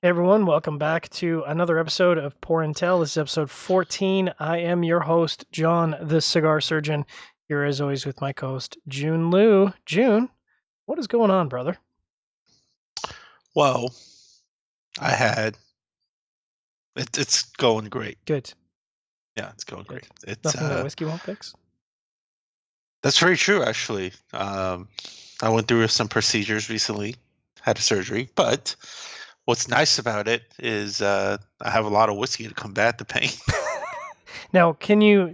Hey everyone, welcome back to another episode of Pour and Tell. This is episode 14. I am your host, John, the Cigar Surgeon, here as always with my co-host, June Liu. June, what is going on, brother? Well, I had it's going great. Good, Yeah, it's going good. great. It's Nothing that whiskey won't fix? that's very true actually. I went through some procedures recently, had a surgery, but what's nice about it is I have a lot of whiskey to combat the pain. Now,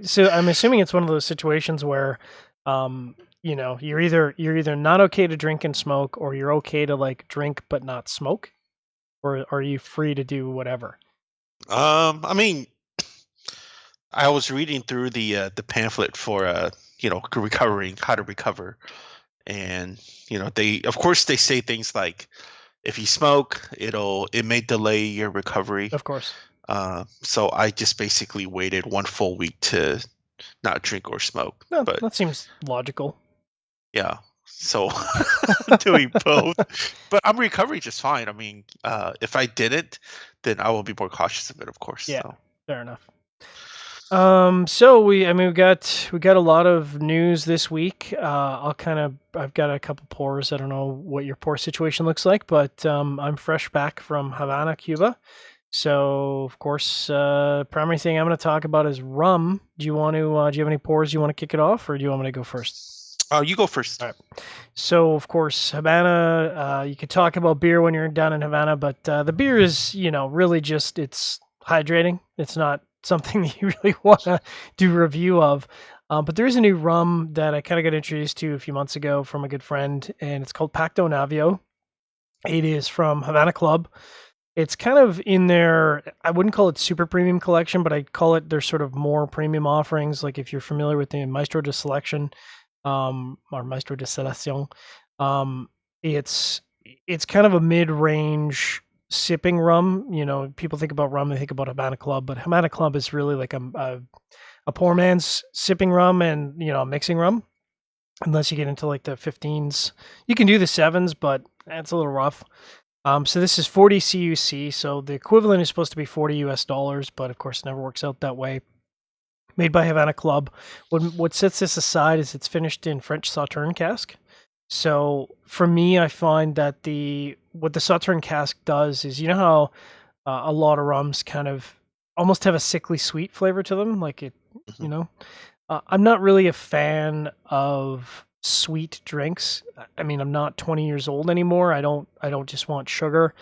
so I'm assuming it's one of those situations where, you're either not okay to drink and smoke, or you're okay to like drink but not smoke, or are you free to do whatever? I mean, I was reading through the pamphlet for recovering, how to recover, and they of course they say things like if you smoke, it may delay your recovery. Of course. So I just basically waited one full week to not drink or smoke. No, But that seems logical. yeah, so doing both. But I'm recovering just fine. I mean, if I didn't, then I will be more cautious of it, of course. Yeah, So fair enough. So we got a lot of news this week. I've got a couple pours. I don't know what your pour situation looks like, but I'm fresh back from Havana, Cuba. So of course, primary thing I'm going to talk about is rum. Do you have any pours you want to kick it off, or do you want me to go first? you go first. All right. So of course, Havana. You could talk about beer when you're down in Havana, but the beer is, really just it's hydrating. It's not something that you really want to do a review of. But there is a new rum that I kind of got introduced to a few months ago from a good friend, and it's called Pacto Navio. It is from Havana Club. It's kind of in their, I wouldn't call it super premium collection, but I call it their sort of more premium offerings. Like if you're familiar with the Maestro de Selection, or Maestro de Selección, um, it's it's kind of a mid-range sipping rum. People think about rum, they think about Havana Club, but Havana Club is really like a poor man's sipping rum and mixing rum. Unless you get into like the 15s, you can do the sevens, but that's a little rough. So this is 40 CUC, so the equivalent is supposed to be 40 US dollars, but of course it never works out that way. Made by Havana Club. What sets this aside is it's finished in French Sauternes cask. So for me, I find that what the Sauternes cask does is, how a lot of rums kind of almost have a sickly sweet flavor to them, like it, you Mhm. know. I'm not really a fan of sweet drinks. I mean, I'm not 20 years old anymore. I don't just want sugar.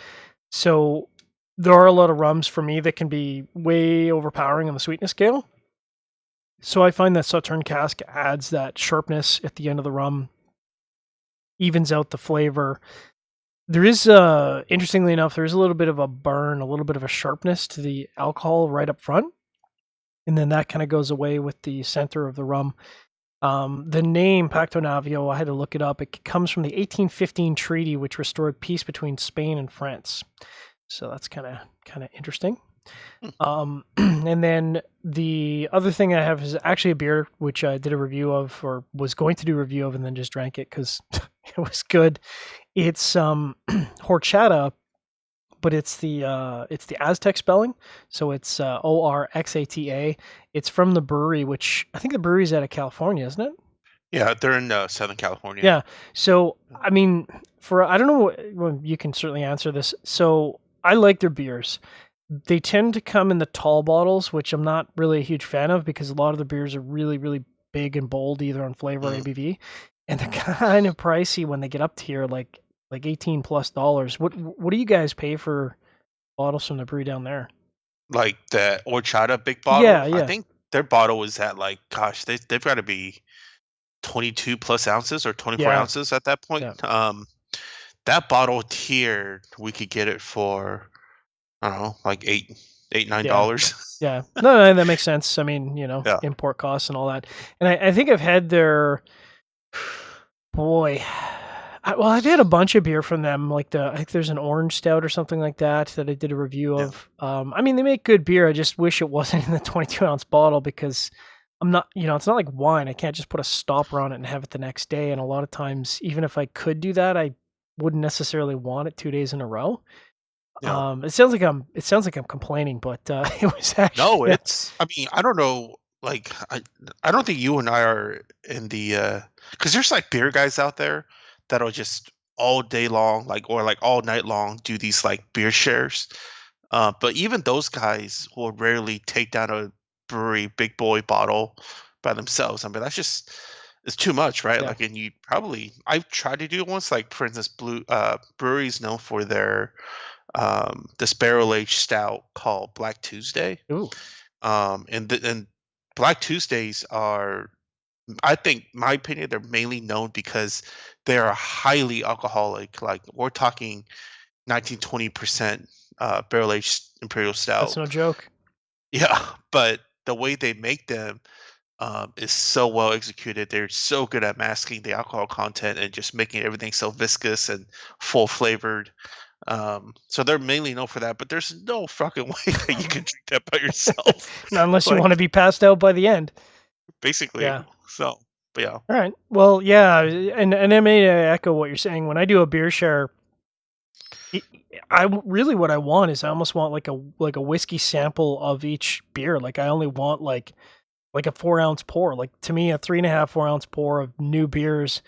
So there are a lot of rums for me that can be way overpowering on the sweetness scale. So I find that Sauternes cask adds that sharpness at the end of the rum, evens out the flavor. There is, interestingly enough, there is a little bit of a burn, a little bit of a sharpness to the alcohol right up front, and then that kind of goes away with the center of the rum. The name Pacto Navio, I had to look it up. It comes from the 1815 treaty, which restored peace between Spain and France. So that's kind of interesting. Hmm. And then the other thing I have is actually a beer, which I did a review of, or was going to do a review of, and then just drank it because it was good. It's Or Xata, but it's the Aztec spelling, so it's Orxata. It's from the Bruery, which I think the brewery's out of California, isn't it? Yeah, they're in Southern California. Yeah. So I mean, I don't know. Well, you can certainly answer this. So I like their beers. They tend to come in the tall bottles, which I'm not really a huge fan of because a lot of the beers are really, really big and bold, either on flavor or Mhm. ABV, and they're kind of pricey when they get up to here, like $18+. What do you guys pay for bottles from the brewery down there? Like the horchata big Yeah, bottle. I yeah, think their bottle is at like, gosh, they've got to be 22 plus ounces or 24 yeah, ounces at that point. yeah, That bottle here, we could get it for, I don't know, like eight, nine yeah, dollars. yeah. No, that makes sense. I mean, Yeah. import costs and all that. And I think I've had their boy. I've had a bunch of beer from them. I think there's an orange stout or something like that I did a review Yeah. of. I mean, they make good beer. I just wish it wasn't in the 22-ounce bottle because I'm not, it's not like wine. I can't just put a stopper on it and have it the next day. And a lot of times, even if I could do that, I wouldn't necessarily want it 2 days in a row. Yeah. It sounds like I'm complaining, but it was No, actually it's. I mean, I don't know. Like, I don't think you and I are in the because there's like beer guys out there that'll just all day long, like or like all night long, do these like beer shares. But even those guys will rarely take down a brewery big boy bottle by themselves. I mean, that's just it's too much, right? yeah. Like, and you probably I've tried to do it once. Like, for instance, Blue breweries known for their this barrel aged stout called Black Tuesday. Ooh, And Black Tuesdays are, I think, my opinion, they're mainly known because they are highly alcoholic. Like we're talking 19-20% barrel aged imperial that's stout. no joke. Yeah, but the way they make them is so well executed. They're so good at masking the alcohol content and just making everything so viscous and full flavored. So they're mainly known for that, but there's no fucking way that you can drink that by yourself. Not unless you Like want to be passed out by the end. basically. Yeah. So, but yeah. All right. Well, yeah, and I may echo what you're saying. When I do a beer share, it, really what I want is I almost want like a whiskey sample of each beer. Like I only want like a 4 ounce pour. Like to me, a 3.5 4 ounce pour of new beers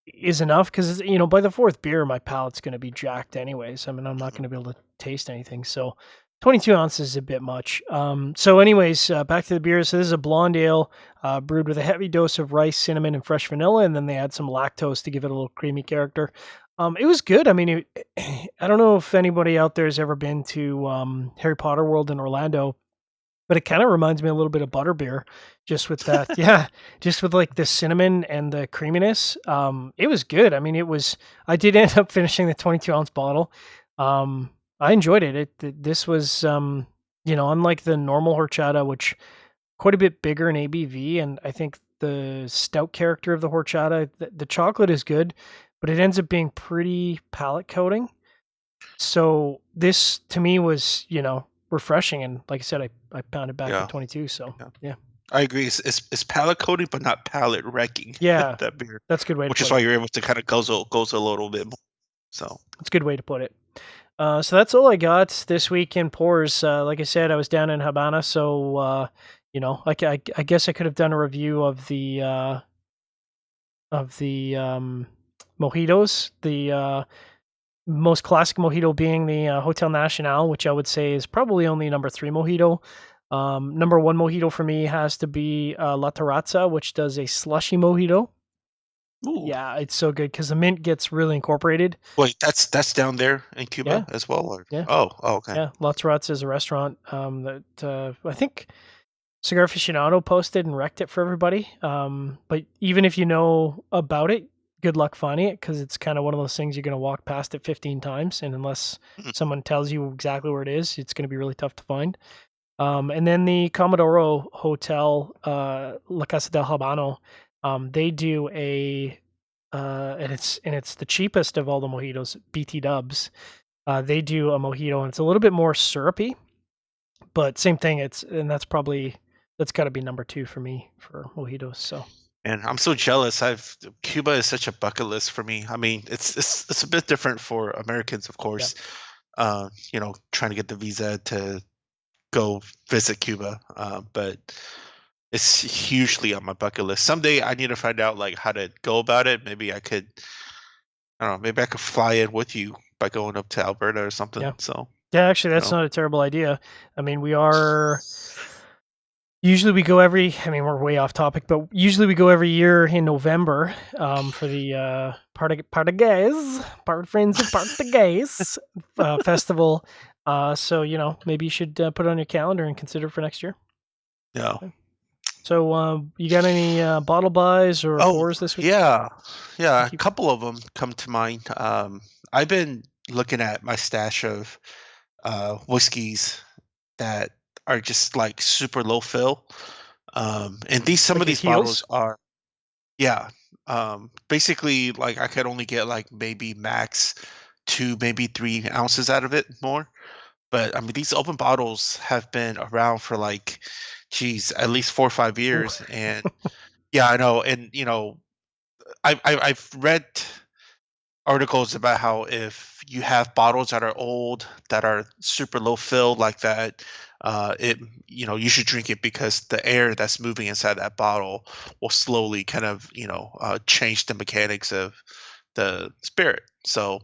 is enough because by the fourth beer, my palate's going to be jacked anyways. I mean, I'm not Mhm. going to be able to taste anything. So 22 ounces is a bit much. So anyways, back to the beer. So this is a blonde ale brewed with a heavy dose of rice, cinnamon, and fresh vanilla, and then they add some lactose to give it a little creamy character. It was good. I mean, I don't know if anybody out there has ever been to Harry Potter World in Orlando, but it kinda reminds me a little bit of butterbeer, just with that yeah, just with, like, the cinnamon and the creaminess. It was good. I mean, I did end up finishing the 22-ounce bottle. I enjoyed it. This was, unlike the normal horchata, which quite a bit bigger in ABV, and I think the stout character of the horchata, the chocolate is good, but it ends up being pretty palate coating. So this to me was, refreshing, and like I said, I pounded back the Yeah. 22, so Yeah. yeah. I agree. It's palate coating, but not palate wrecking Yeah, that beer, that's a good way to which is put why it. you're able to kind of goes a little bit more. So That's a good way to put it. So that's all I got this week in pours. Like I said, I was down in Havana, so I guess I could have done a review of the mojitos. The most classic mojito being the Hotel Nacional, which I would say is probably only number three mojito. Number one mojito for me has to be La Terrazza, which does a slushy mojito. ooh. Yeah, it's so good because the mint gets really incorporated. Wait, that's down there in Yeah, Cuba as well, or yeah, oh, okay. yeah. La Terrazza is a restaurant that I think Cigar Aficionado posted and wrecked it for everybody. But even if you know about it, good luck finding it because it's kind of one of those things you're going to walk past it 15 times, and unless Mhm. someone tells you exactly where it is, it's going to be really tough to find. And then the Comodoro Hotel, La Casa del Habano, they do and it's the cheapest of all the mojitos, BT Dubs. They do a mojito, and it's a little bit more syrupy, but same thing. That's got to be number two for me for mojitos. So And I'm so jealous. I've Cuba is such a bucket list for me. I mean, it's a bit different for Americans, of yeah, course. Trying to get the visa to go visit Cuba, but it's hugely on my bucket list. Someday I need to find out like how to go about it. Maybe I could, I don't know, maybe I could fly in with you by going up to Alberta or something. yeah, So, yeah. Actually, you that's know, not a terrible idea. I mean, we are. Usually we go every I mean, we're way off topic, but usually we go every year in November, for the, Part Friends of Partagais, festival. So, maybe you should, put it on your calendar and consider for next year. yeah. Yeah. So, you got any, bottle buys or Oh, pours this week? yeah. Yeah, a Keep couple of them come to mind. I've been looking at my stash of whiskeys that are just like super low fill. And these some of like your these bottles heels? are yeah. Basically like I could only get like maybe max 2, maybe 3 ounces out of it more. But I mean these open bottles have been around for like geez, at least 4 or 5 years. Ooh. And yeah, I know. And I've read articles about how if you have bottles that are old, that are super low fill like that, it you should drink it because the air that's moving inside that bottle will slowly kind of change the mechanics of the spirit. So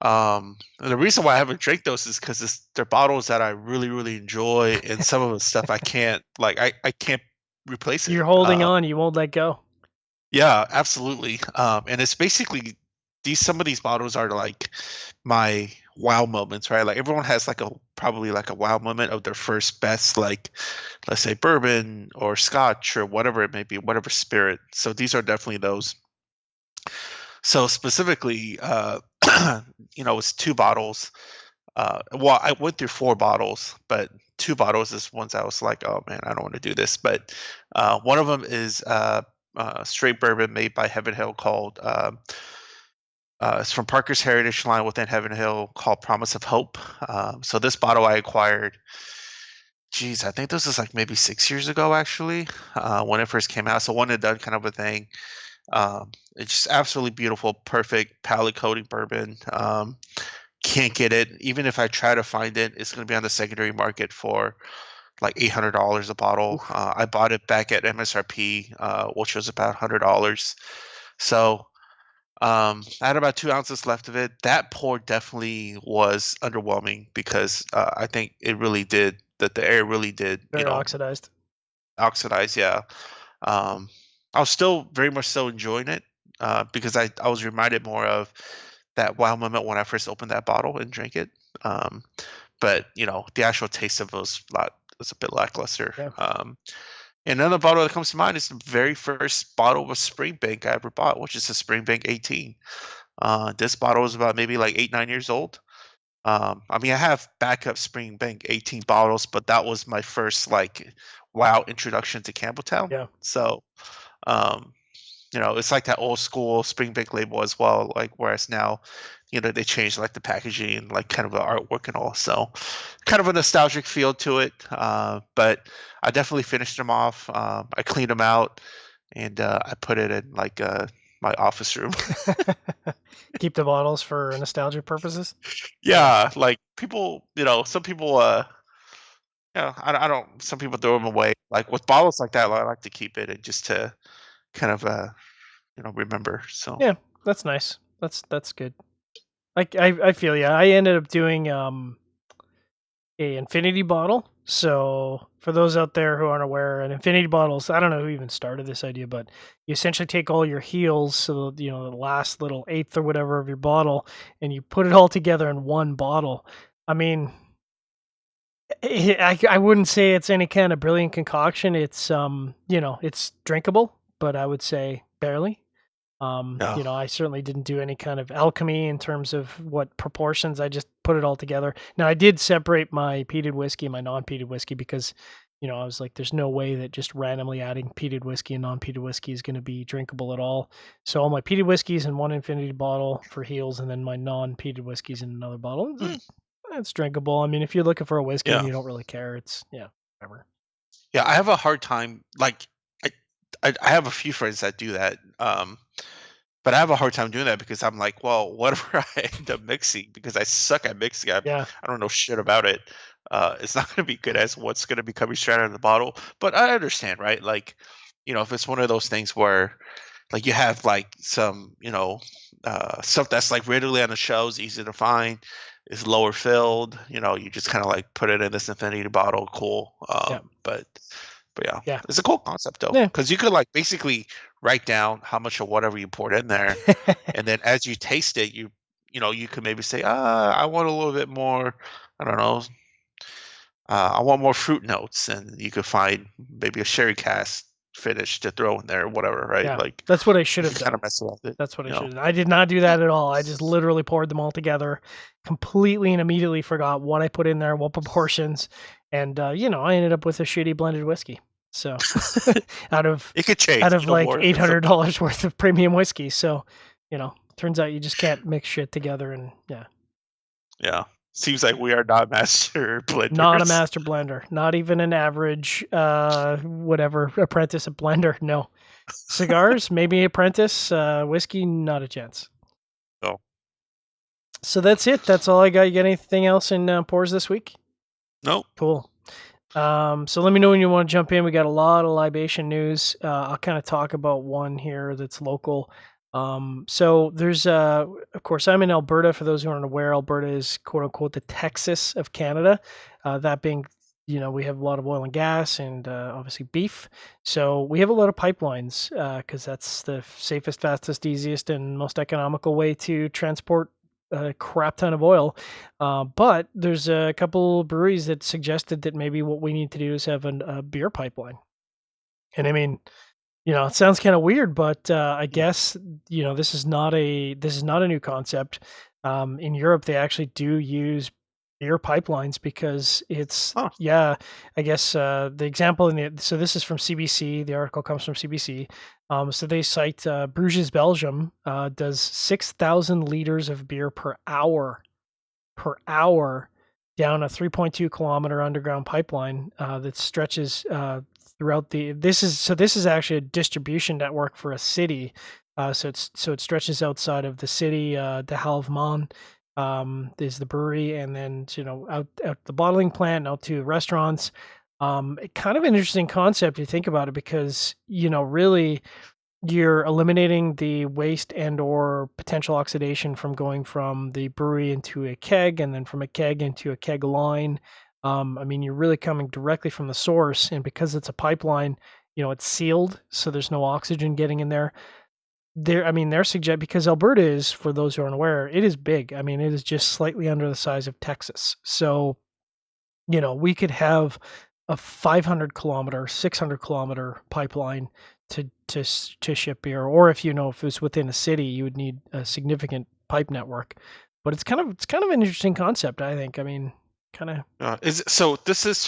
the reason why I haven't drank those is because they're bottles that I really really enjoy, and some of the stuff I can't like I can't replace it. You're holding on, you won't let go. Yeah, absolutely. And it's basically some of these bottles are like my wow moments, right? Like everyone has like a probably like a wow moment of their first best, like let's say bourbon or scotch or whatever it may be, whatever spirit. So these are definitely those. So specifically, it's two bottles. Well, I went through four bottles, but two bottles is ones I was like, oh man, I don't want to do this. But one of them is straight bourbon made by Heaven Hill called it's from Parker's Heritage line within Heaven Hill called Promise of Hope. So this bottle I acquired, geez, I think this was like maybe 6 years ago actually, when it first came out. So one and done kind of a thing. It's just absolutely beautiful, perfect palate coating bourbon. Can't get it. Even if I try to find it, it's going to be on the secondary market for like $800 a bottle. Oof. I bought it back at MSRP, which was about $100. So I had about 2 ounces left of it. That pour definitely was underwhelming because I think it really did that. The air really did, Very oxidized. oxidize. Yeah. Um, I was still very much so enjoying it because I was reminded more of that wow moment when I first opened that bottle and drank it. Um, but the actual taste of it was a bit lackluster. Yeah. And another bottle that comes to mind is the very first bottle of Springbank I ever bought, which is a Springbank 18. This bottle is about maybe like 8, 9 years old. I mean, I have backup Springbank 18 bottles, but that was my first like wow introduction to Campbelltown. Yeah. So, um, it's like that old school Springbank label as well. Like whereas now, they changed like the packaging and like kind of the artwork and all. So, kind of a nostalgic feel to it. But I definitely finished them off. I cleaned them out and I put it in like my office room. Keep the bottles for nostalgia purposes. Yeah. Yeah, like people, some people, I don't. Some people throw them away. Like with bottles like that, I like to keep it and just to kind of, remember. So Yeah, that's nice. That's good. Like I feel yeah. I ended up doing a infinity bottle. So for those out there who aren't aware, an infinity bottles, I don't know who even started this idea, but you essentially take all your heels, so the last little eighth or whatever of your bottle, and you put it all together in one bottle. I mean, I wouldn't say it's any kind of brilliant concoction. It's it's drinkable, but I would say barely. yeah, I certainly didn't do any kind of alchemy in terms of what proportions. I just put it all together. Now I did separate my peated whiskey and my non-peated whiskey because, I was like, there's no way that just randomly adding peated whiskey and non-peated whiskey is going to be drinkable at all. So all my peated whiskeys in one infinity bottle for heels, and then my non-peated whiskeys in another bottle. mm, It's drinkable. I mean, if you're looking for a whiskey and yeah, you don't really care, it's whatever. yeah. I have a hard time. Like, I, I have a few friends that do that. But I have a hard time doing that because I'm like, well, whatever I end up mixing, because I suck at mixing, Yeah. I don't know shit about it. It's not going to be good as what's going to be coming straight out of the bottle. But I understand, right? Like, if it's one of those things where, like, you have like some, stuff that's like readily on the shelves, easy to find, is lower filled. You just kind of like put it in this infinity bottle, cool. Yeah. But yeah, Yeah. it's a cool concept though, Yeah. because you could like basically write down how much of whatever you poured in there, and then as you taste it, you could maybe say, I want a little bit more. I don't know. I want more fruit notes, and you could find maybe a sherry cask finish to throw in there, or whatever, right? Yeah. Like That's what I you should have could kind done. of mess around with it, That's what I you should know. have done. I did not do that at all. I just literally poured them all together, completely and immediately forgot what I put in there, what proportions, and I ended up with a shitty blended whiskey. So out of It could change, like more if it's $800 worth of premium whiskey. So, turns out you just can't mix shit together, and yeah. yeah. Seems like we are not master Not a blenders. master blender, not even an average whatever apprentice at blender. No. Cigars, maybe apprentice, whiskey, not a chance. So that's it. That's all I got. You got anything else in pours this week? Nope. Cool. So let me know when you want to jump in. We got a lot of libation news. I'll kind of talk about one here that's local. So there's, of course, I'm in Alberta. For those who aren't aware, Alberta is quote unquote the Texas of Canada. That being, we have a lot of oil and gas and obviously beef. So we have a lot of pipelines because that's the safest, fastest, easiest, and most economical way to transport a crap ton of oil. But there's a couple breweries that suggested that maybe what we need to do is have a beer pipeline. And I mean, it sounds kind of weird, but I Mm. guess this is not a new concept. In Europe, they actually do use beer pipelines because it's Oh. yeah. I guess the example so this is from CBC. The article comes from CBC. So they cite Bruges, Belgium, does 6,000 liters of beer per hour down a 3.2-kilometer underground pipeline that stretches throughout the. This is actually a distribution network for a city. So it stretches outside of the city. De Halveman is the brewery, and then out the bottling plant, out to restaurants. Kind of an interesting concept if you think about it, because really you're eliminating the waste and or potential oxidation from going from the brewery into a keg and then from a keg into a keg line. I mean, you're really coming directly from the source, and because it's a pipeline, it's sealed, so there's no oxygen getting in there. I mean, they're suggest because Alberta is, for those who aren't aware, it is big. I mean, it is just slightly under the size of Texas. So we could have a 500-kilometer, 600-kilometer pipeline to ship beer, or if if it was within a city, you would need a significant pipe network. But it's kind of an interesting concept, I think. I mean, kind of. So this is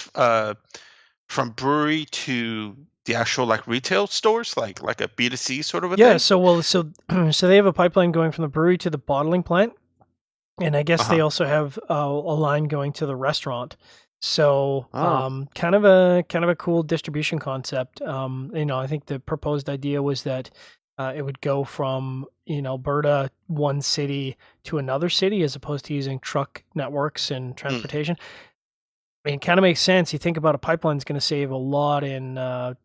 from brewery to the actual like retail stores, like a B2C sort of a Yeah, thing? so they have a pipeline going from the brewery to the bottling plant. And I guess they Uh-huh. also have a line going to the restaurant. So, Oh. kind of a cool distribution concept. I think the proposed idea was that it would go from Alberta, one city to another city, as opposed to using truck networks and Mm. transportation. I mean, it kind of makes sense. You think about a pipeline is going to save a lot in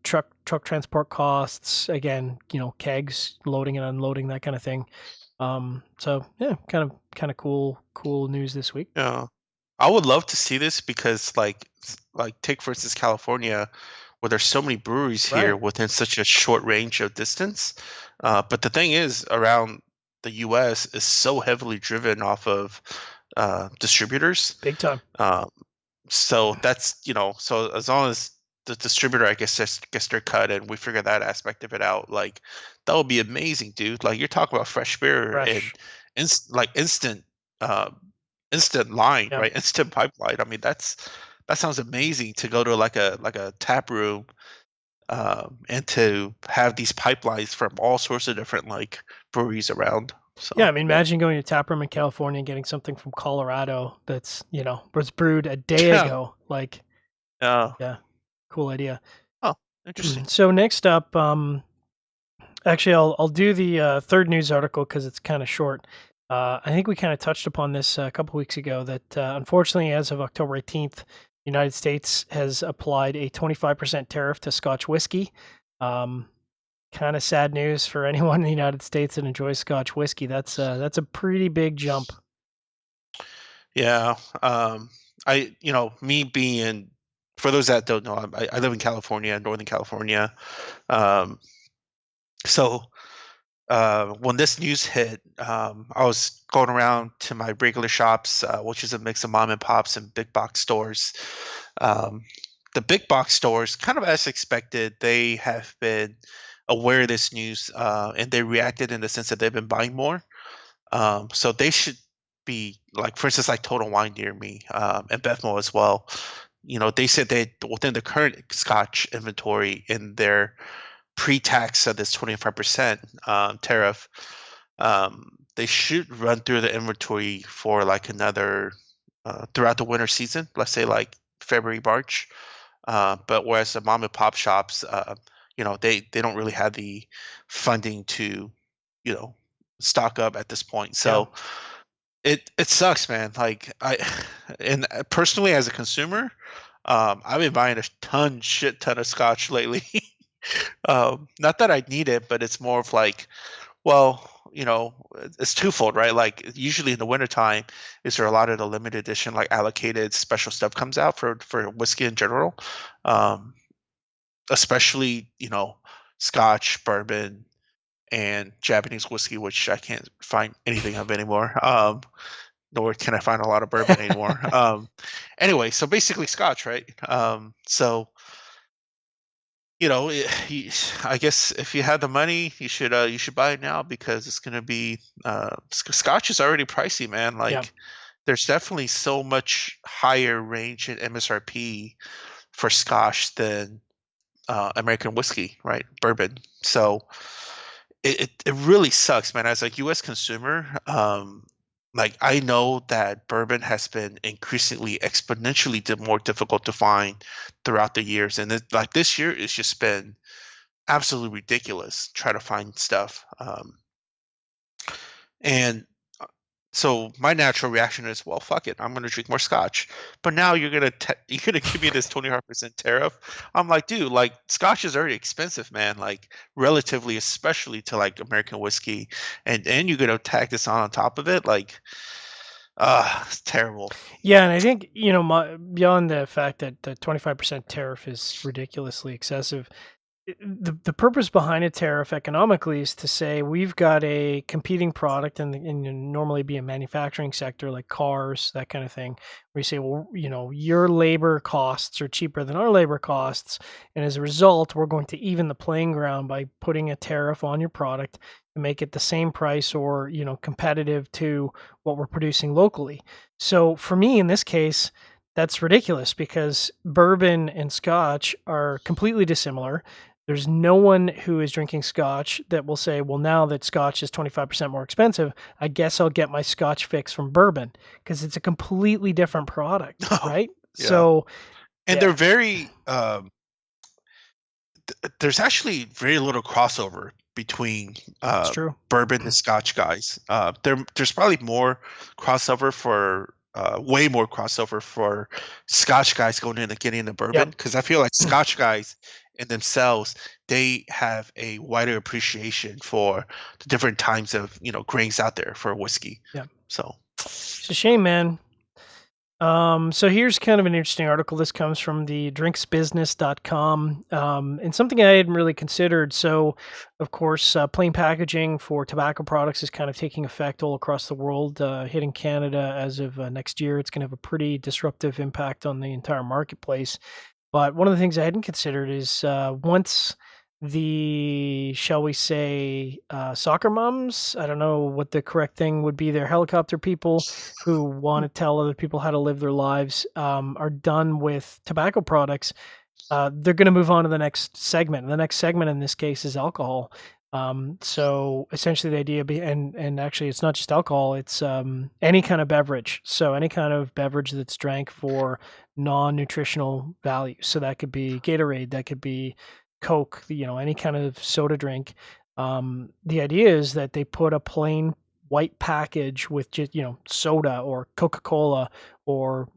truck transport costs. Again, kegs, loading and unloading, that kind of thing. So yeah, kind of cool news this week. Yeah. I would love to see this because like take for instance California, where there's so many breweries here Right. within such a short range of distance. But the thing is, around the US is so heavily driven off of distributors. Big time. Um, so that's, so as long as the distributor, I guess, just gets their cut and we figure that aspect of it out, like that would be amazing, dude. Like you're talking about fresh beer and Fresh. like uh, instant line, Yeah. right? Instant pipeline. I mean, that sounds amazing to go to like a tap room and to have these pipelines from all sorts of different like breweries around. Yeah, So I mean, yeah. imagine going to tap room in California and getting something from Colorado that's, was brewed a day Yeah. ago. Like, Yeah. yeah, cool idea. Oh, interesting. So next up, actually, I'll do the third news article because it's kind of short. I think we kind of touched upon this a couple weeks ago that unfortunately, as of October 18th, the United States has applied a 25% tariff to Scotch whiskey. Um, Kind of sad news for anyone in the United States that enjoys Scotch whiskey. That's a pretty big jump. Yeah. Me being, for those that don't know, I live in California, Northern California. Um, so when this news hit, I was going around to my regular shops, which is a mix of mom and pops and big box stores. Um, the big box stores, kind of as expected, they have been aware of this news and they reacted in the sense that they've been buying more. So they should be like, for instance, like Total Wine near me, and Bevmo as well. They said they within the current Scotch inventory in their pre-tax of this 25% tariff, they should run through the inventory for like another throughout the winter season. Let's say like February, March. But whereas the mom and pop shops, they don't really have the funding to, you know, stock up at this point. Yeah. So it sucks, man. Like I and personally as a consumer, I've been buying a shit ton of scotch lately. Not that I need it, but it's more of like, well, it's twofold, right? Like usually in the wintertime, is there a lot of the limited edition, like allocated special stuff comes out for whiskey in general. Um, Especially, Scotch, bourbon, and Japanese whiskey, which I can't find anything of anymore. Nor can I find a lot of bourbon anymore. Anyway, so basically Scotch, right? So I guess if you have the money, you should buy it now because it's gonna be Scotch is already pricey, man. Yeah. Like there's definitely so much higher range in MSRP for Scotch than American whiskey, right? Bourbon. So it really sucks, man. As a U.S. consumer, like I know that bourbon has been increasingly exponentially more difficult to find throughout the years, and like this year, it's just been absolutely ridiculous trying to find stuff. And so my natural reaction is, well, fuck it, I'm gonna drink more scotch. But now you're gonna give me this 25% tariff. I'm like, dude, like scotch is already expensive, man. Like relatively, especially to like American whiskey, and you're gonna tack this on top of it, like, it's terrible. Yeah, and I think, beyond the fact that the 25% tariff is ridiculously excessive, the purpose behind a tariff economically is to say we've got a competing product and normally be a manufacturing sector like cars, that kind of thing, where you say, well, your labor costs are cheaper than our labor costs, and as a result we're going to even the playing ground by putting a tariff on your product to make it the same price or competitive to what we're producing locally. So for me in this case, that's ridiculous because bourbon and scotch are completely dissimilar. There's no one who is drinking scotch that will say, well, now that scotch is 25% more expensive, I guess I'll get my scotch fix from bourbon because it's a completely different product, Oh, right? yeah. So, And they're yeah, very there's actually very little crossover between it's true. bourbon and Scotch guys. There's probably more crossover for way more crossover for Scotch guys going in and getting the bourbon Yep. because I feel like Scotch guys in themselves they have a wider appreciation for the different types of grains out there for whiskey. Yeah. So It's a shame, man. So here's kind of an interesting article. This comes from the drinksbusiness.com, and something I hadn't really considered. So, of course, plain packaging for tobacco products is kind of taking effect all across the world, hitting Canada as of next year. It's going to have a pretty disruptive impact on the entire marketplace. But one of the things I hadn't considered is once the, shall we say, soccer moms, I don't know what the correct thing would be, they're helicopter people who want to tell other people how to live their lives, are done with tobacco products, they're going to move on to the next segment. The next segment in this case is alcohol. So essentially, the idea and actually, it's not just alcohol; it's any kind of beverage. So any kind of beverage that's drank for non-nutritional value. So that could be Gatorade, that could be Coke, any kind of soda drink. The idea is that they put a plain white package with just soda or Coca-Cola or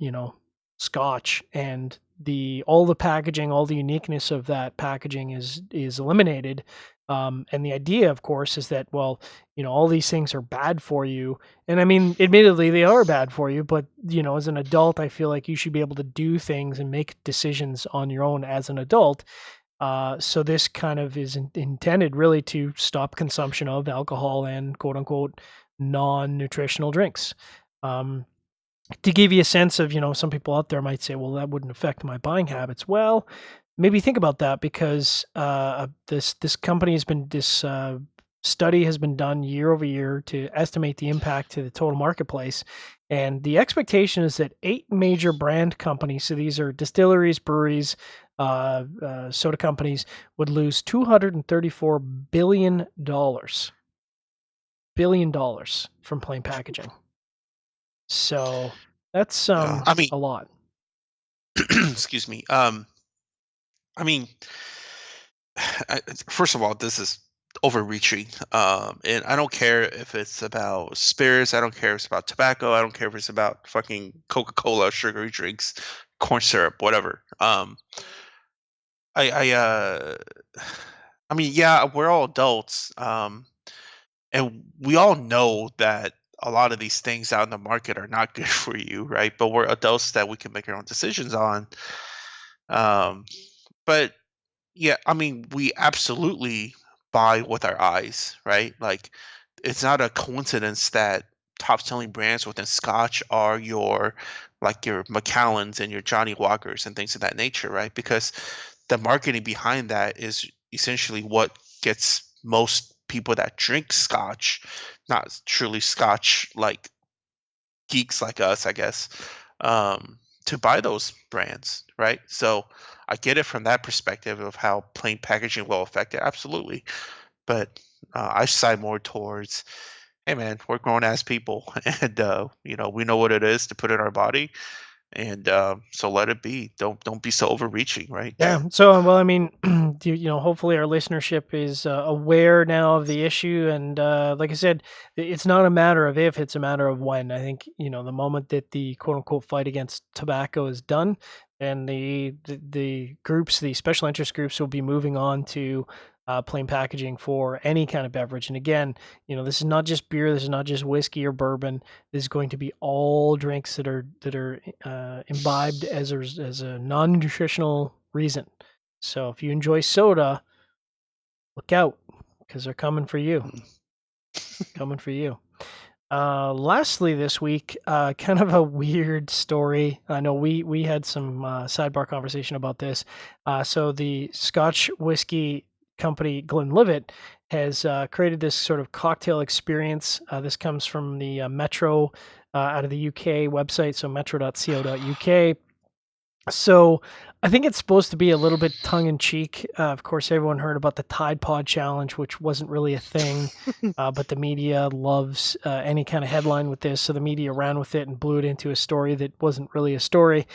scotch, and the all the packaging, all the uniqueness of that packaging is eliminated. And the idea, of course, is that, well, all these things are bad for you, and I mean, admittedly, they are bad for you. But as an adult, I feel like you should be able to do things and make decisions on your own as an adult. So this kind of is intended really to stop consumption of alcohol and quote unquote non-nutritional drinks. Um, to give you a sense of, some people out there might say, well, that wouldn't affect my buying habits. Well, maybe think about that because this company has been this study has been done year over year to estimate the impact to the total marketplace, and the expectation is that 8 major brand companies, so these are distilleries, breweries, soda companies, would lose $234 billion from plain packaging. So that's yeah, I mean, a lot. excuse me. I mean, first of all, this is overreaching. And I don't care if it's about spirits. I don't care if it's about tobacco. I don't care if it's about fucking Coca-Cola, sugary drinks, corn syrup, whatever. I I mean, yeah, we're all adults, and we all know that a lot of these things out in the market are not good for you, right? But we're adults that we can make our own decisions on. Um, but yeah, I mean, we absolutely buy with our eyes, right? Like, it's not a coincidence that top selling brands within Scotch are your Macallans and your Johnny Walkers and things of that nature, right? Because the marketing behind that is essentially what gets most people that drink Scotch, not truly Scotch like geeks like us, I guess, to buy those brands, right? So I get it from that perspective of how plain packaging will affect it, absolutely. But I side more towards, hey man, we're grown ass people, and we know what it is to put in our body, and so let it be. Don't be so overreaching, right? Yeah. So, well, I mean, hopefully our listenership is aware now of the issue, and like I said, it's not a matter of if; it's a matter of when. I think the moment that the quote unquote fight against tobacco is done, and the groups, the special interest groups, will be moving on to plain packaging for any kind of beverage. And again, this is not just beer, this is not just whiskey or bourbon. This is going to be all drinks that are imbibed as a non-nutritional reason. So if you enjoy soda, look out because they're coming for you. Coming for you. Lastly, this week, kind of a weird story. I know we had some sidebar conversation about this. So the Scotch whiskey company Glenlivet has created this sort of cocktail experience. This comes from the Metro out of the UK website, so metro.co.uk. So I think it's supposed to be a little bit tongue in cheek. Of course, everyone heard about the Tide Pod Challenge, which wasn't really a thing, but the media loves any kind of headline with this. So the media ran with it and blew it into a story that wasn't really a story.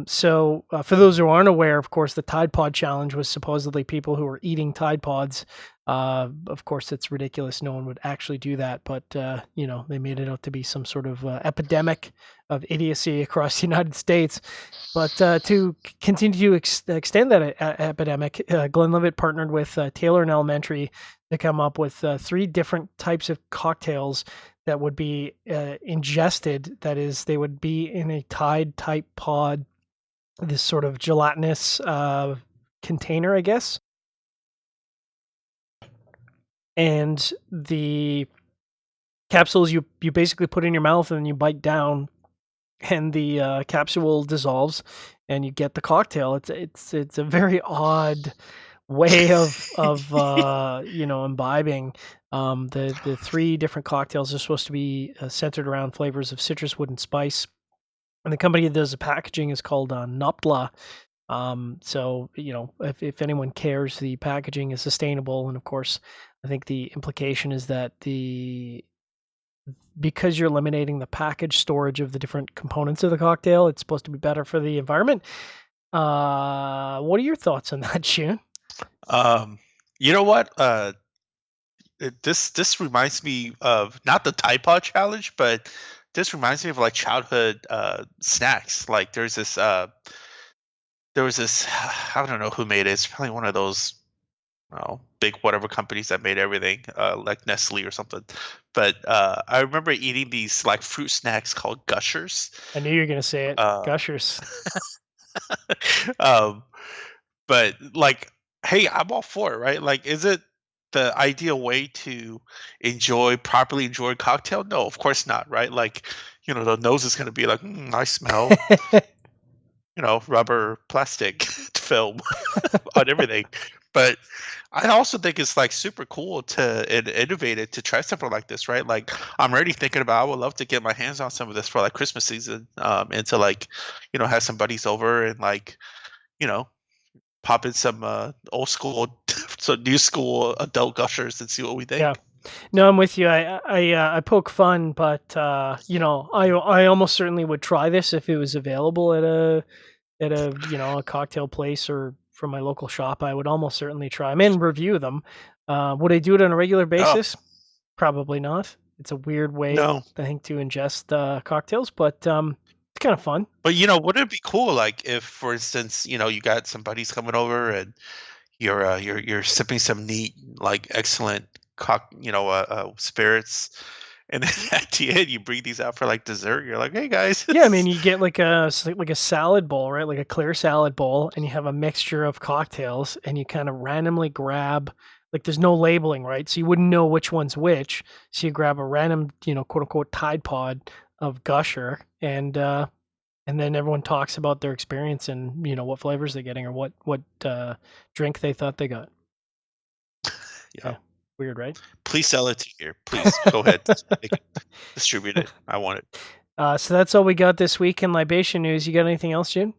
So for those who aren't aware, of course, the Tide Pod Challenge was supposedly people who were eating Tide Pods. Of course, it's ridiculous. No one would actually do that, but they made it out to be some sort of epidemic of idiocy across the United States. But to continue to extend that epidemic, Glenlivet partnered with Taylor and Elementary to come up with 3 different types of cocktails that would be ingested. That is, they would be in a Tide type pod, this sort of gelatinous container, I guess. And the capsules you basically put in your mouth and you bite down, and the capsule dissolves, and you get the cocktail. It's a very odd way of imbibing. The 3 different cocktails are supposed to be centered around flavors of citrus, wood, and spice. And the company that does the packaging is called Noptla. So if anyone cares, the packaging is sustainable, and of course, I think the implication is that because you're eliminating the package storage of the different components of the cocktail, it's supposed to be better for the environment. What are your thoughts on that, Jiunn? Um, you know what? This reminds me of not the Tide Pod challenge, but this reminds me of like childhood snacks. Like there was this I don't know who made it. It's probably one of those big whatever companies that made everything, like Nestle or something. But I remember eating these like fruit snacks called gushers. I knew you were gonna say it. Uh, Gushers. um, but like, hey, I'm all for it, right? Like, is it the ideal way to properly enjoy a cocktail? No, of course not, right? Like, the nose is gonna be like, I smell, rubber plastic film on everything. But I also think it's like super cool and innovative to try something like this, right? Like I'm already thinking about I would love to get my hands on some of this for like Christmas season, and to like, have some buddies over and like, you know, pop in some old school, some new school adult gushers and see what we Yeah. think. No, I'm with you. I poke fun, but I almost certainly would try this if it was available at a cocktail place or from my local shop. I would almost certainly try them and review them. Would I do it on a regular Oh, basis? Probably not. It's a weird way, no. I think, to ingest cocktails, but it's kind of fun. But, wouldn't it be cool, like, if, for instance, you got some buddies coming over and you're sipping some neat, like, excellent spirits, and then at the end, you bring these out for, like, dessert. You're like, "Hey, guys." Yeah, I mean, you get like a salad bowl, right? Like a clear salad bowl, and you have a mixture of cocktails, and you kind of randomly grab. Like, there's no labeling, right? So you wouldn't know which one's which. So you grab a random, quote unquote Tide Pod of Gusher, and then everyone talks about their experience and what flavors they're getting or what drink they thought they got. Yeah. Yeah, weird, right? Please sell it to here. Please go ahead. Make it, distribute it. I want it. So that's all we got this week in libation news. You got anything else, June?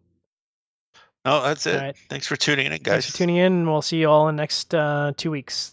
No, that's All it. right. Thanks for tuning in, Thanks for guys. tuning in, and we'll see you all in the next 2 weeks.